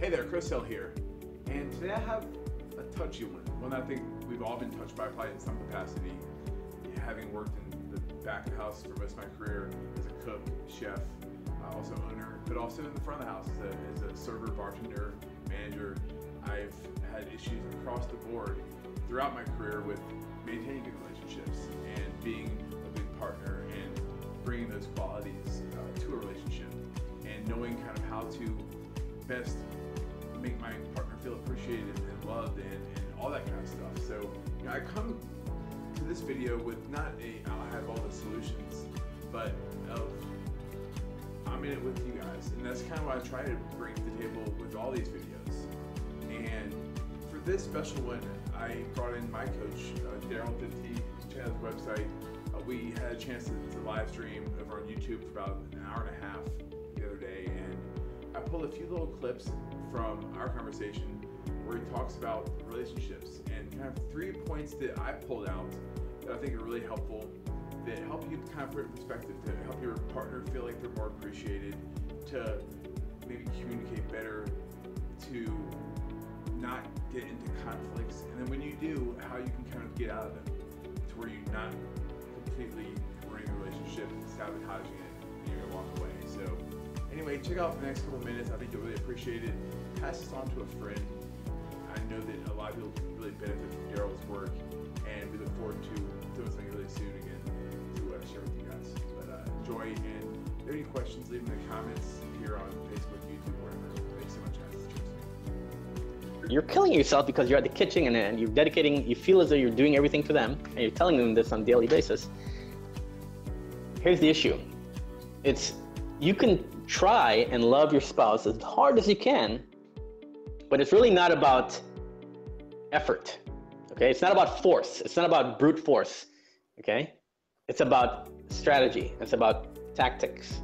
Hey there, Chris Hill here. And today I have a touchy one I think we've all been touched by probably in some capacity, having worked in the back of the house for most of my career as a cook, chef, also owner, but also in the front of the house as a server, bartender, manager. I've had issues across the board throughout my career with maintaining good relationships and being a good partner and bringing those qualities to a relationship and knowing kind of how to best make my partner feel appreciated and loved and all that kind of stuff. So I come to this video with not I'll have all the solutions, but I'm in it with you guys, and that's kind of what I try to bring to the table with all these videos. And for this special one, I brought in my coach, Darryl Diptee, who has his website. We had a chance to live stream over on YouTube for about an hour and a half the other day, and I pulled a few little clips from our conversation where he talks about relationships and kind of 3 points that I pulled out that I think are really helpful, that help you kind of put it in perspective, to help your partner feel like they're more appreciated, to maybe communicate better, to not get into conflicts, and then when you do, how you can kind of get out of them to where you're not completely ruining a relationship, sabotaging it, and you're gonna walk away. So anyway, check out the next couple of minutes. I think you'll really appreciate it. Pass this on to a friend. I know that a lot of people can really benefit from Darryl's work, and we look forward to doing something really soon again to share with you guys. But enjoy, and if you have any questions, leave them in the comments here on Facebook, YouTube, wherever. Thanks so much, guys. Cheers. You're killing yourself because you're at the kitchen and you're dedicating, you feel as though you're doing everything for them, and you're telling them this on a daily basis. Here's the issue. You can try and love your spouse as hard as you can, but it's really not about effort, okay? It's not about force. It's not about brute force, okay? It's about strategy. It's about tactics,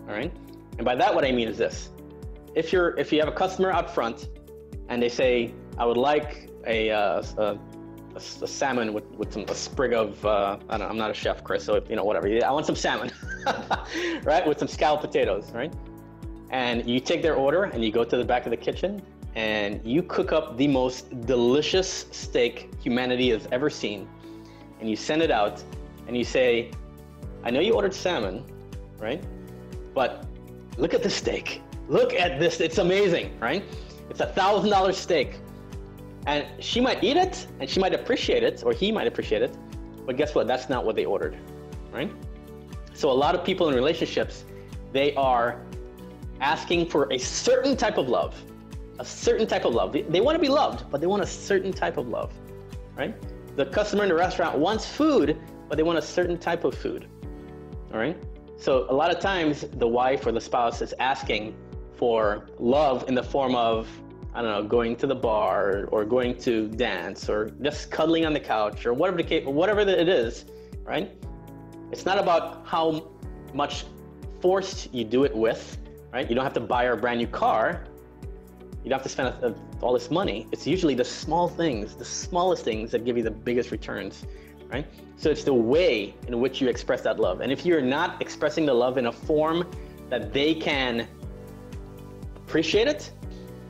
all right? And by that, what I mean is this. If you have a customer out front and they say, I would like a salmon with a sprig of, I don't know, I'm not a chef, Chris, so whatever. I want some salmon, right? With some scalloped potatoes, right? And you take their order and you go to the back of the kitchen and you cook up the most delicious steak humanity has ever seen. And you send it out and you say, I know you ordered salmon, right? But look at this steak. Look at this, it's amazing, right? It's $1,000 steak. And she might eat it, and she might appreciate it, or he might appreciate it, but guess what? That's not what they ordered, right? So a lot of people in relationships, they are asking for a certain type of love, a certain type of love. They want to be loved, but they want a certain type of love, right? The customer in the restaurant wants food, but they want a certain type of food, all right? So a lot of times the wife or the spouse is asking for love in the form of, I don't know, going to the bar or going to dance or just cuddling on the couch or whatever it is, right? It's not about how much force you do it with, right? You don't have to buy her a brand new car. You don't have to spend all this money. It's usually the small things, the smallest things that give you the biggest returns, right? So it's the way in which you express that love. And if you're not expressing the love in a form that they can appreciate it,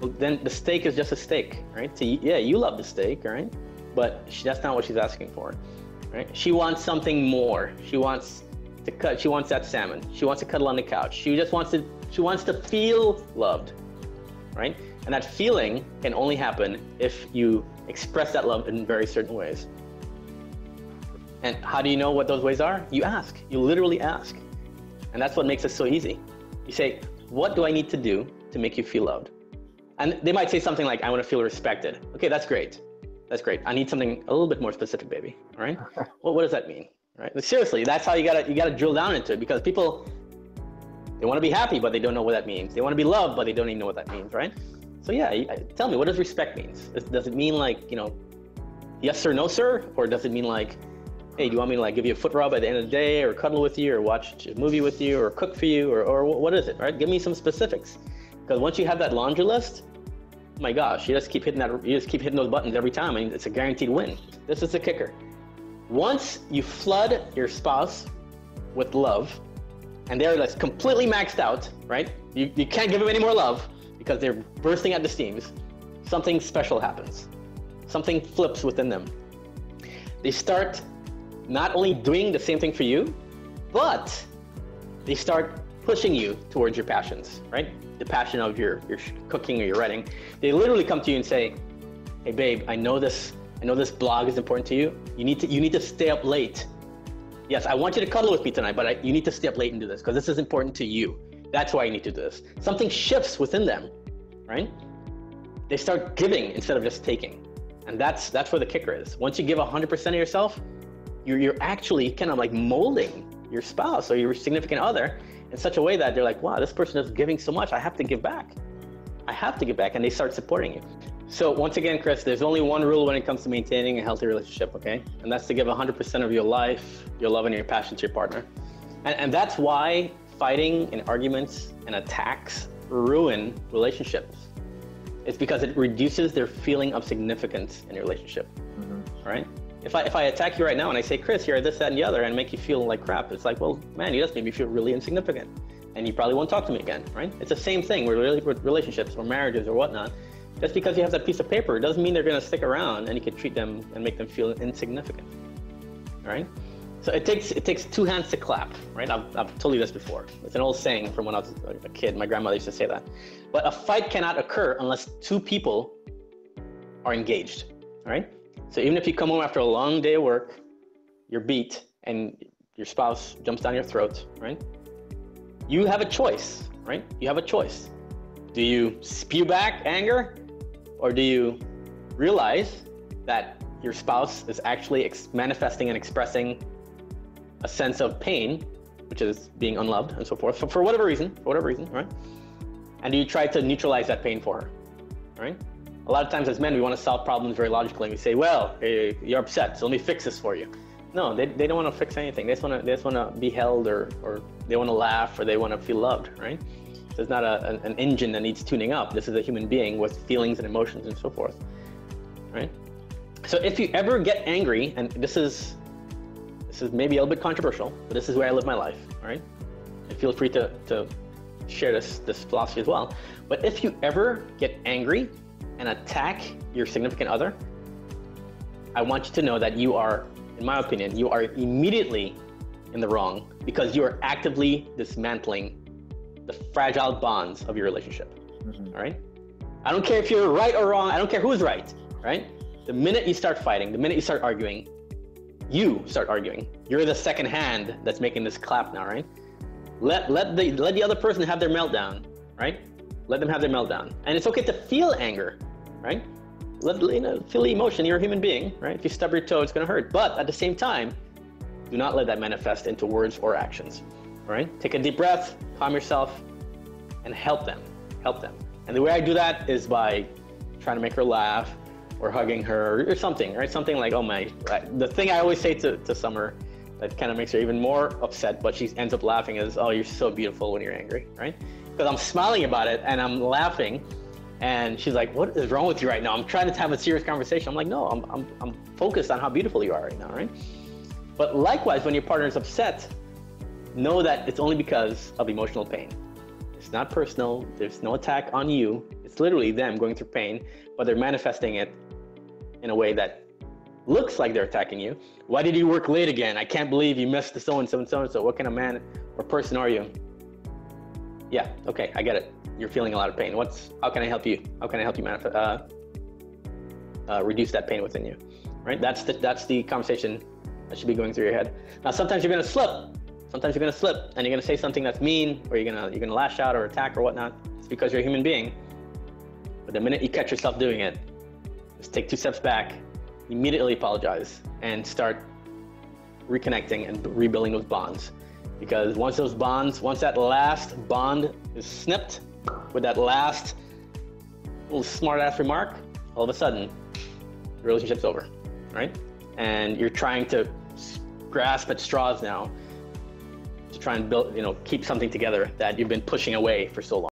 well, then the steak is just a steak, right? So yeah, you love the steak, right? But that's not what she's asking for, right? She wants something more. She wants that salmon. She wants to cuddle on the couch. She wants to feel loved, right? And that feeling can only happen if you express that love in very certain ways. And how do you know what those ways are? You ask. You literally ask. And that's what makes it so easy. You say, what do I need to do to make you feel loved? And they might say something like, I want to feel respected. Okay, that's great. That's great. I need something a little bit more specific, baby. All right? Well, what does that mean? All right? But seriously, that's how you gotta drill down into it, because people, they want to be happy, but they don't know what that means. They want to be loved, but they don't even know what that means, right? So yeah, tell me, what does respect mean? Does it mean like, yes sir, no sir? Or does it mean like, hey, do you want me to like give you a foot rub at the end of the day, or cuddle with you, or watch a movie with you, or cook for you, or what is it, right? Give me some specifics. Because once you have that laundry list, oh my gosh, you just keep hitting those buttons every time, and it's a guaranteed win. This is the kicker. Once you flood your spouse with love, and they're like completely maxed out, right? You can't give them any more love. because they're bursting at the seams, something special happens. Something flips within them. They start not only doing the same thing for you, but they start pushing you towards your passions, right? The passion of your cooking or your writing. They literally come to you and say, hey babe, I know this blog is important to you. You need to stay up late. Yes, I want you to cuddle with me tonight, but you need to stay up late and do this because this is important to you. That's why you need to do this. Something shifts within them, right? They start giving instead of just taking. And that's where the kicker is. Once you give 100% of yourself, you're actually kind of like molding your spouse or your significant other in such a way that they're like, wow, this person is giving so much, I have to give back. I have to give back, and they start supporting you. So once again, Chris, there's only one rule when it comes to maintaining a healthy relationship, okay? And that's to give 100% of your life, your love, and your passion to your partner. And that's why fighting and arguments and attacks ruin relationships. It's because it reduces their feeling of significance in your relationship, right? If I attack you right now and I say, Chris, you're this, that, and the other, and make you feel like crap, it's like, well, man, you just made me feel really insignificant. And you probably won't talk to me again, right? It's the same thing with relationships or marriages or whatnot. Just because you have that piece of paper, it doesn't mean they're gonna stick around and you can treat them and make them feel insignificant, right? So it takes two hands to clap, right? I've told you this before. It's an old saying from when I was a kid. My grandmother used to say that. But a fight cannot occur unless two people are engaged, right? So even if you come home after a long day of work, you're beat, and your spouse jumps down your throat, right? You have a choice, right? You have a choice. Do you spew back anger, or do you realize that your spouse is actually manifesting and expressing a sense of pain, which is being unloved and so forth, for whatever reason, right? And do you try to neutralize that pain for her, right? A lot of times as men, we want to solve problems very logically. We say, well, hey, you're upset, so let me fix this for you. No, they don't want to fix anything. They just want to be held, or they want to laugh, or they want to feel loved, right? So it's not an engine that needs tuning up. This is a human being with feelings and emotions and so forth, right? So if you ever get angry, and this is maybe a little bit controversial, but this is where I live my life, right? And feel free to share this philosophy as well. But if you ever get angry and attack your significant other, I want you to know that you are, in my opinion, you are immediately in the wrong, because you are actively dismantling the fragile bonds of your relationship, all right? I don't care if you're right or wrong. I don't care who's right? The minute you start fighting, the minute you start arguing, you start arguing. You're the second hand that's making this clap now, right? Let the other person have their meltdown, right? Let them have their meltdown. And it's okay to feel anger, right? Feel the emotion. You're a human being, right? If you stub your toe, it's gonna hurt. But at the same time, do not let that manifest into words or actions, right? Take a deep breath, calm yourself, and help them. And the way I do that is by trying to make her laugh, or hugging her, or something, right? Something like, oh my, the thing I always say to Summer that kind of makes her even more upset, but she ends up laughing, is, oh, you're so beautiful when you're angry, right? Because I'm smiling about it and I'm laughing, and she's like, what is wrong with you right now? I'm trying to have a serious conversation. I'm like, no, I'm focused on how beautiful you are right now, right? But likewise, when your partner is upset, know that it's only because of emotional pain. It's not personal. There's no attack on you. It's literally them going through pain, but they're manifesting it in a way that looks like they're attacking you. Why did you work late again? I can't believe you missed the so-and-so and so-and-so. What kind of man or person are you? Yeah, okay, I get it. You're feeling a lot of pain. How can I help you? How can I help you reduce that pain within you, right? That's the conversation that should be going through your head. Now, sometimes you're gonna slip. And you're gonna say something that's mean, or you're gonna lash out or attack or whatnot. It's because you're a human being. But the minute you catch yourself doing it, just take 2 steps back, immediately apologize, and start reconnecting and rebuilding those bonds. Because once that last bond is snipped with that last little smart ass remark, all of a sudden, the relationship's over, right? And you're trying to grasp at straws now to try and build, keep something together that you've been pushing away for so long.